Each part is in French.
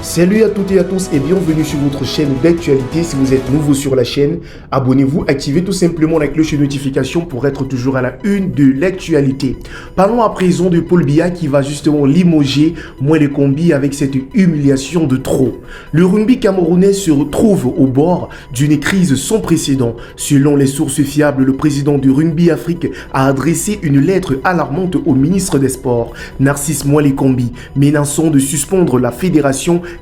Salut à toutes et à tous et bienvenue sur votre chaîne d'actualité. Si vous êtes nouveau sur la chaîne, abonnez-vous, activez tout simplement la cloche de notification pour être toujours à la une de l'actualité. Parlons à présent de Paul Biya qui va justement limoger Moelle Kombi avec cette humiliation de trop. Le rugby camerounais se retrouve au bord d'une crise sans précédent. Selon les sources fiables, le président du Rugby Afrique a adressé une lettre alarmante au ministre des Sports, Narcisse Moelle Kombi, menaçant de suspendre la fédération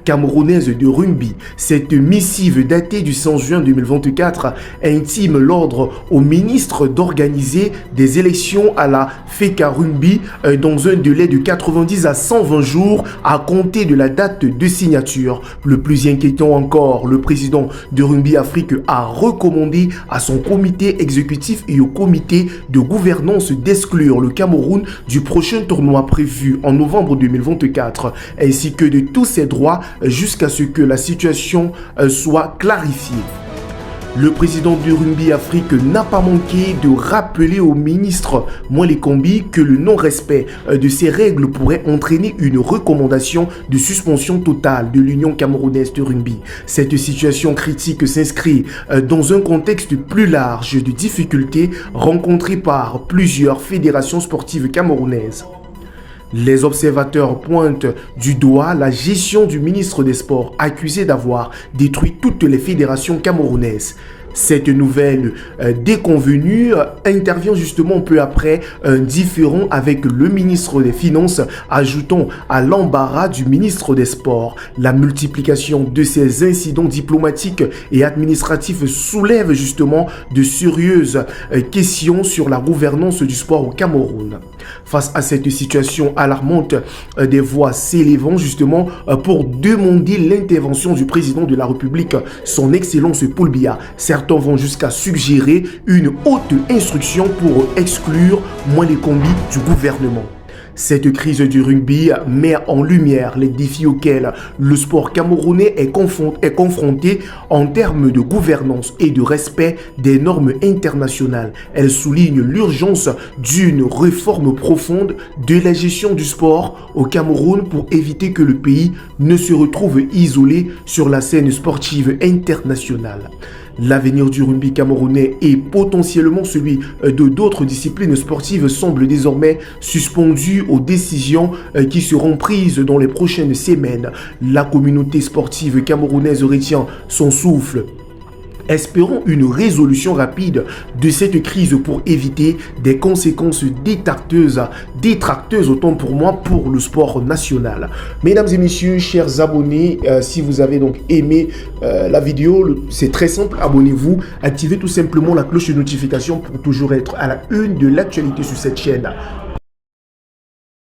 camerounaise de rugby. Cette missive datée du 5 juin 2024 intime l'ordre au ministre d'organiser des élections à la FECA Rugby dans un délai de 90 à 120 jours à compter de la date de signature. Le plus inquiétant encore, le président de Rugby Afrique a recommandé à son comité exécutif et au comité de gouvernance d'exclure le Cameroun du prochain tournoi prévu en novembre 2024 ainsi que de tous ses droits jusqu'à ce que la situation soit clarifiée. Le président du Rugby Afrique n'a pas manqué de rappeler au ministre Moelle Kombi que le non-respect de ces règles pourrait entraîner une recommandation de suspension totale de l'Union camerounaise de rugby. Cette situation critique s'inscrit dans un contexte plus large de difficultés rencontrées par plusieurs fédérations sportives camerounaises. Les observateurs pointent du doigt la gestion du ministre des Sports accusé d'avoir détruit toutes les fédérations camerounaises. Cette nouvelle déconvenue intervient justement peu après un différend avec le ministre des Finances, ajoutant à l'embarras du ministre des Sports. La multiplication de ces incidents diplomatiques et administratifs soulève justement de sérieuses questions sur la gouvernance du sport au Cameroun. Face à cette situation alarmante, des voix s'élèvent justement pour demander l'intervention du président de la République, son Excellence Paul Biya. Certains vont jusqu'à suggérer une haute instruction pour exclure Moelle Kombi du gouvernement. Cette crise du rugby met en lumière les défis auxquels le sport camerounais est confronté en termes de gouvernance et de respect des normes internationales. Elle souligne l'urgence d'une réforme profonde de la gestion du sport au Cameroun pour éviter que le pays ne se retrouve isolé sur la scène sportive internationale. L'avenir du rugby camerounais et potentiellement celui de d'autres disciplines sportives semble désormais suspendu aux décisions qui seront prises dans les prochaines semaines. La communauté sportive camerounaise retient son souffle. Espérons une résolution rapide de cette crise pour éviter des conséquences détracteuses autant pour moi pour le sport national. Mesdames et messieurs, chers abonnés, si vous avez donc aimé la vidéo, c'est très simple, abonnez-vous, activez tout simplement la cloche de notification pour toujours être à la une de l'actualité sur cette chaîne.